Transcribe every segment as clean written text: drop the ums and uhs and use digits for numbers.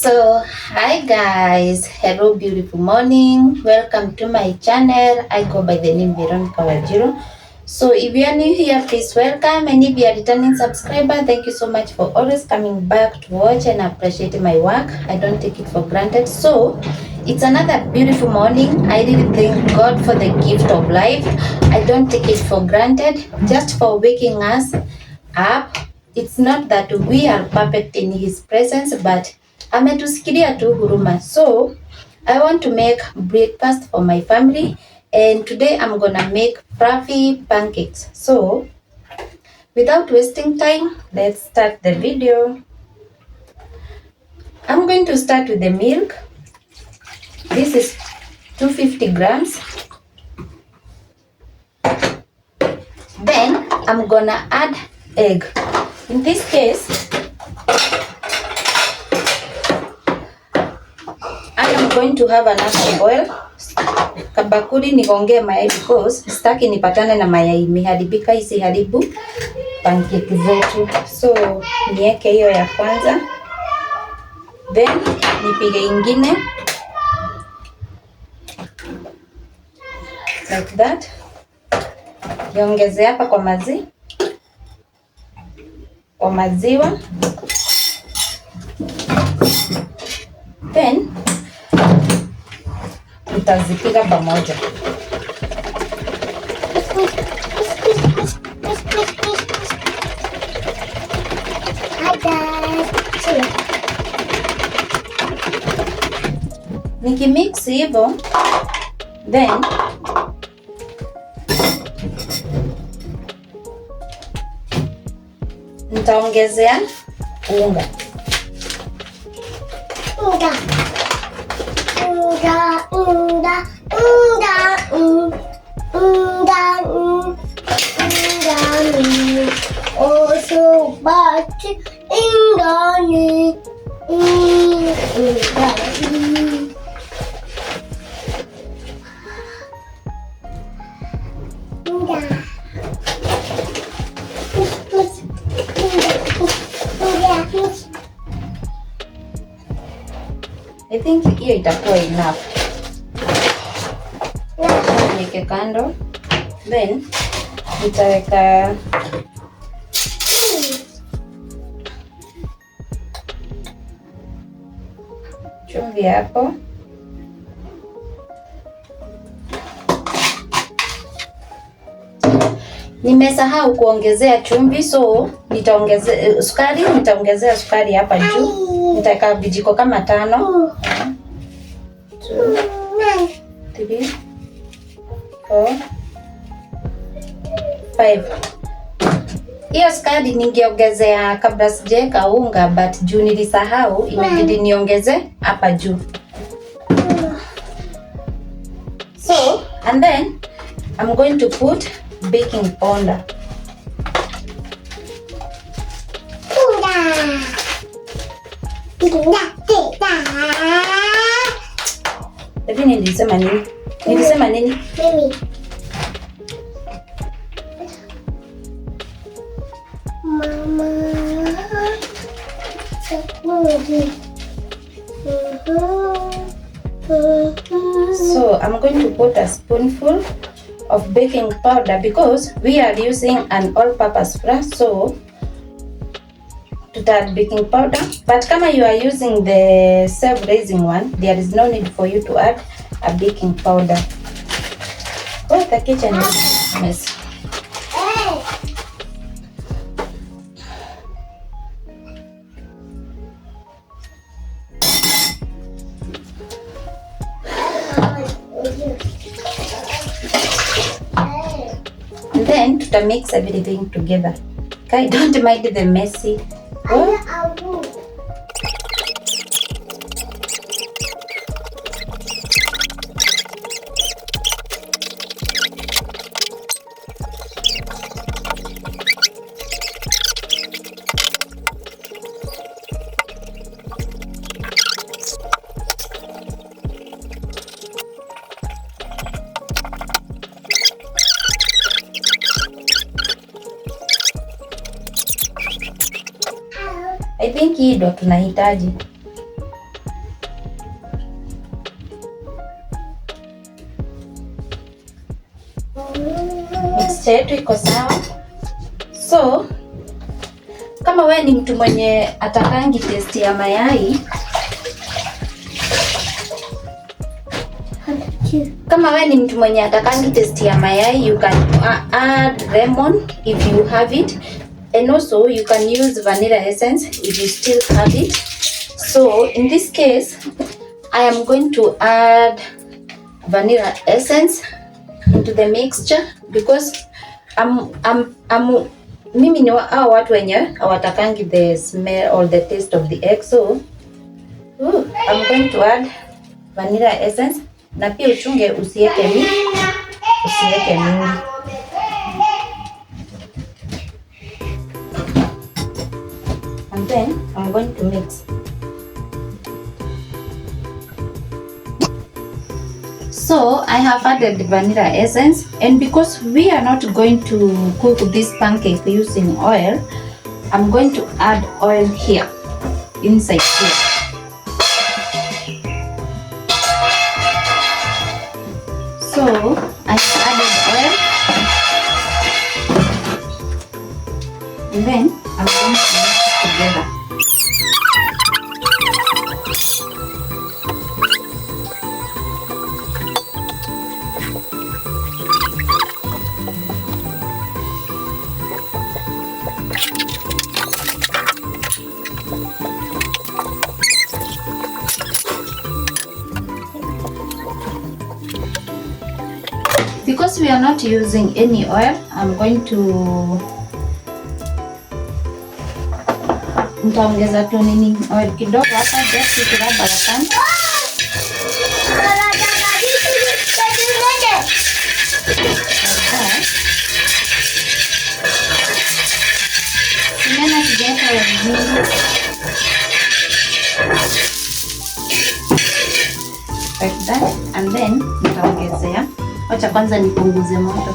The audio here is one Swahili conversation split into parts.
So hi guys, hello, beautiful morning, welcome to my channel. I go by the name Veronica Wajiro. So if you are new here, please welcome, and if you are returning subscriber, thank you so much for always coming back to watch and appreciate my work. I don't take it for granted. So it's another beautiful morning. I really thank God for the gift of life. I don't take it for granted, just for waking us up. It's not that we are perfect in his presence, but ametusikilia tu huruma. So I want to make breakfast for my family, and today I'm gonna make fluffy pancakes. So without wasting time, let's start the video. I'm going to start with the milk. This is 250 grams. Then I'm gonna add egg. In this case, I am going to have enough oil. Kabakuli nigongee mayai because sitaki nipatane na mayai imeharibika isiharibu pancake zetu. So niweke hiyo ya kwanza, then nipige ingine like that, niongeze hapa kwa maziwa, then nitazipiga pamoja. Nikimix hivyo, then nitaongezea unga. I think hiyo itakuwa enough. Niweke kando, then nitaweka chumvi hapo. Nimesahau kuongezea chumvi, so nitaongezea sukari hapa juu. Nitaweka vijiko kama 5. 1, 2, 3, 4, 5. Hiyo sukari ningeongezea kabla sijaweka unga, but juu nilisahau imebidi niongeze hapa juu. So and then I'm going to put baking powder. Hivi nilisema nini? Mimi. Mama. So I'm going to put a spoonful of baking powder because we are using an all-purpose flour, so to add baking powder. But kama you are using the self-raising one, there is no need for you to add a baking powder. Oh, the kitchen is messy. And then to mix everything together. Okay, don't mind the messy. Oh. I think hii ndo tunahitaji. mixture yetu iko sawa. So kama we ni mtu mwenye atakangi taste ya mayai, you can add lemon if you have it, and also you can use vanilla essence if you still have it. So in this case I am going to add vanilla essence into the mixture because mimi ni watu wenye hawatakangi the smell or the taste of the egg, so I'm going to add vanilla essence. Na pia uchunge usiweke mingi. And then I'm going to mix. So I have added vanilla essence, and because we are not going to cook this pancake using oil, I'm going to add oil here, inside here. So I added oil, and then I'm going to mix together. Because we are not using any oil, I'm going to nitaongeza tu nini oil kidogo hapa just to rub our pan. Tunaenda kuweka vizuri like that, and then nitaongezea. Wacha kwanza nipunguze moto.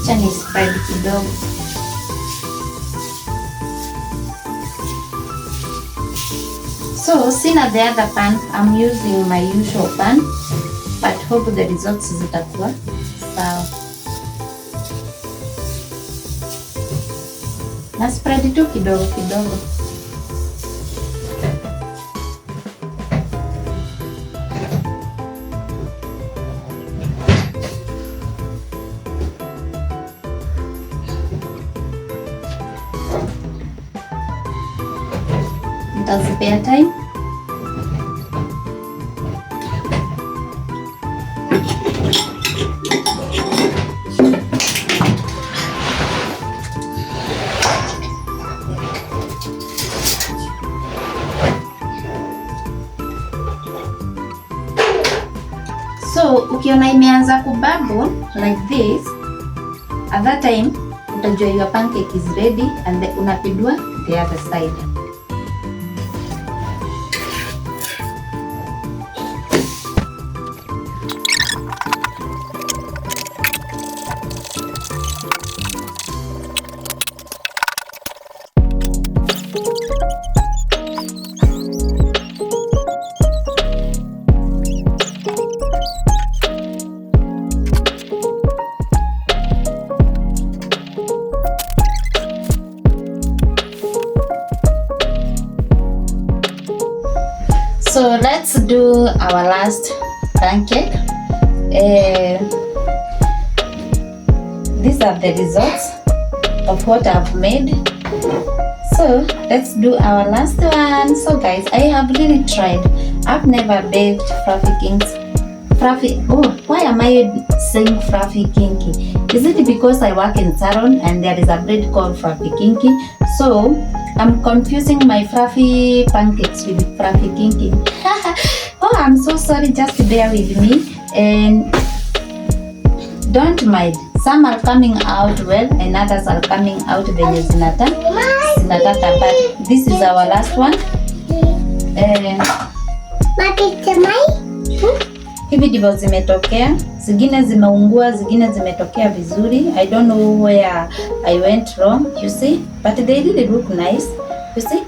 Acha ni spread kidogo. So sina the other pan, I'm using my usual pan, but hope the results zitakuwa sawa. Na spread tu kidogo kidogo. Nitazipea time. So ukiona imeanza kububble like this, at that time utajua your pancake is ready, and then unapindua the other side. So let's do our last pancake. These are the results of what I've made. So let's do our last one. So guys, I have really tried. I've never baked fluffy kinks. Why am I saying fluffy kinky? Is it because I work in salon and there is a bread called fluffy kinky? So I'm confusing my fluffy pancakes with fluffy kinky. Oh, I'm so sorry, just bear with me and don't mind. Some are coming out well and others are coming out venye zinataka, but this is our last one. Hivi ndivyo zimetokea, zingine zimeungua, zingine zimetokea vizuri. I don't know where I went wrong, you see, but they really look nice, you see,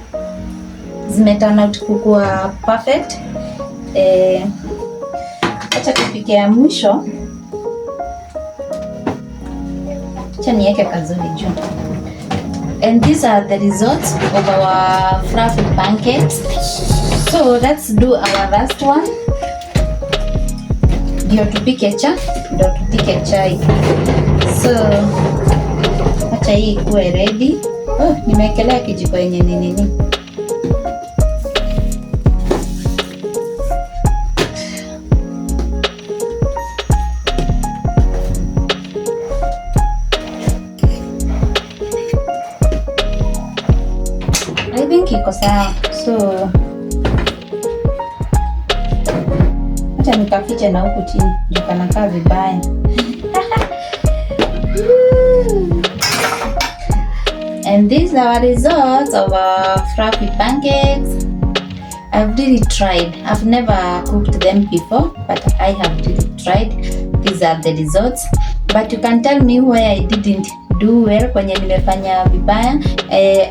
zimeturn out kukuwa perfect. Acha tupike ya mwisho, acha niweke kazuri juu. And these are the results of our fluffy pancakes. So let's do our last one. Ndio tupike chai. So acha hii ikuwe ready. Oh, nimewekelea kijiko yenye nini. I think iko sawa. So acha nikafiche na huku chini ndio kanakaa vibaya. And these are the results of our fluffy pancakes. I've really tried. I've never cooked them before, but I have really tried. These are the results. But you can tell me where I didn't do well, kwenye nimefanya vibaya.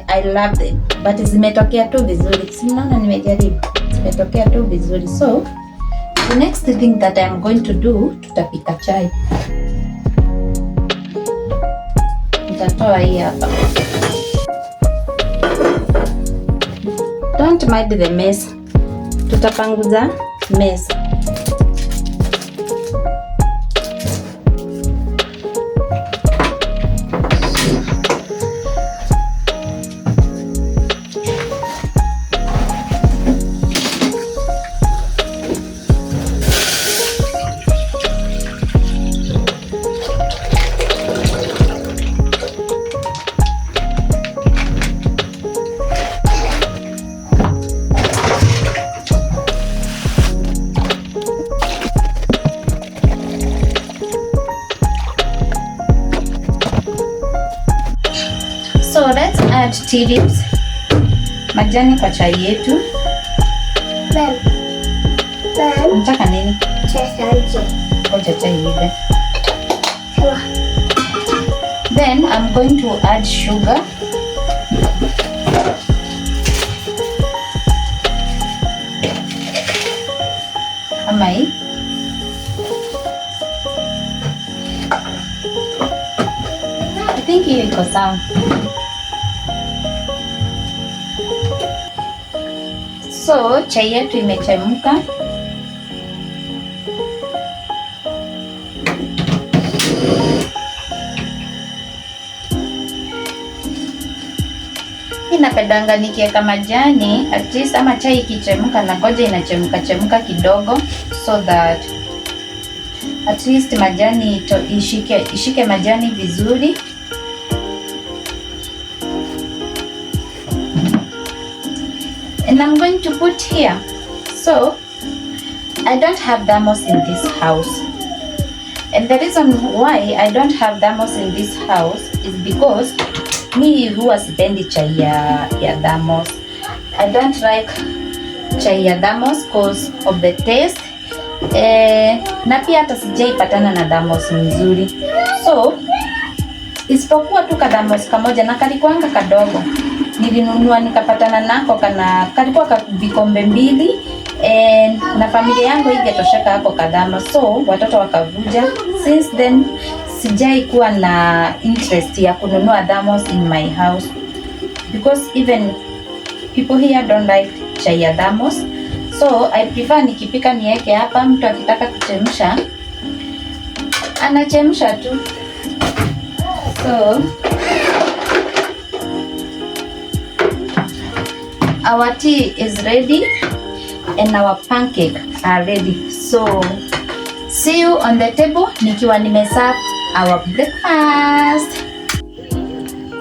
I love them. But zimetokea tu vizuri. Si mnaona nimejaribu. Zimetokea tu vizuri. So the next thing that I'm going to do, tutapika chai. Nitatoa hii hapa. Don't mind the mess. Tutapanguza mess. So let's add tea leaves, majani kwa chai yetu. Unataka nini? Ngoja chai iive. Then I'm going to add sugar. Kama hii. I think hiyo iko sawa. So chai yetu imechemka. Napendanga nikiweka majani at least, ama chai ikichemka na ngoja inachemka kidogo, so that at least majani ishike majani vizuri. And I'm going to put here. So I don't have thermos in this house, and the reason why I don't have thermos in this house is because mi huwa sipendi chai ya thermos. I don't like chai ya thermos because of the taste. Na pia hata sijaipatana na thermos mzuri. So isipokuwa tu ka thermos kamoja na kalikuanga kadogo. Nilinunua nikapatana nako kalikuwa ka vikombe 2, na familia yangu ingetosheka hapo ka thermos. So watoto wakavuja. Since then sijai kuwa na interest ya kununua thermos in my house, because even people here don't like chai ya thermos. So I prefer nikipika niweke hapa, mtu akitaka kuchemsha anachemsha tu. So our tea is ready and our pancake are ready. So see you on the table nikiwa nimeserve our breakfast.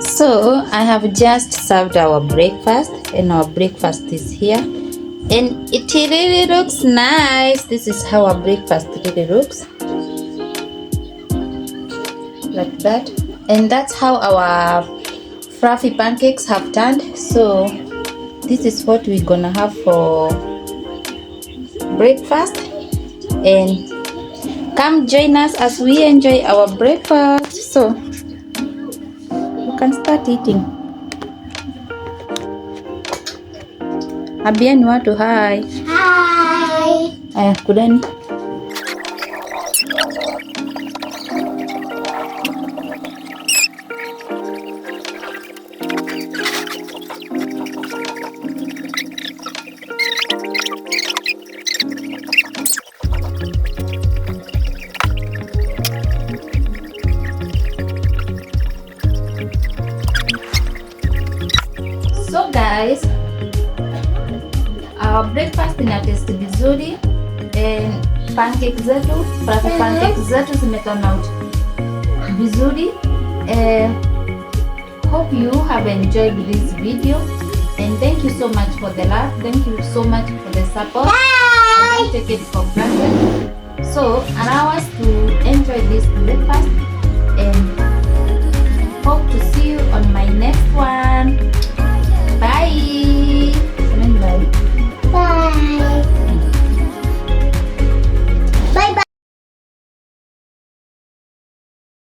So I have just served our breakfast, and our breakfast is here, and it really looks nice. This is how our breakfast really looks, like that. And that's how our fluffy pancakes have turned. So this is what we're gonna have for breakfast. and come join us as we enjoy our breakfast. So you can start eating. Ambia ni watu hi. Hi. Aya, kudani. So guys, our breakfast ina taste vizuri and pancakes zetu zimeturn out vizuri. Hope you have enjoyed this video and thank you so much for the love. Thank you so much for the support. I don't take it for granted. So allow us to enjoy this breakfast and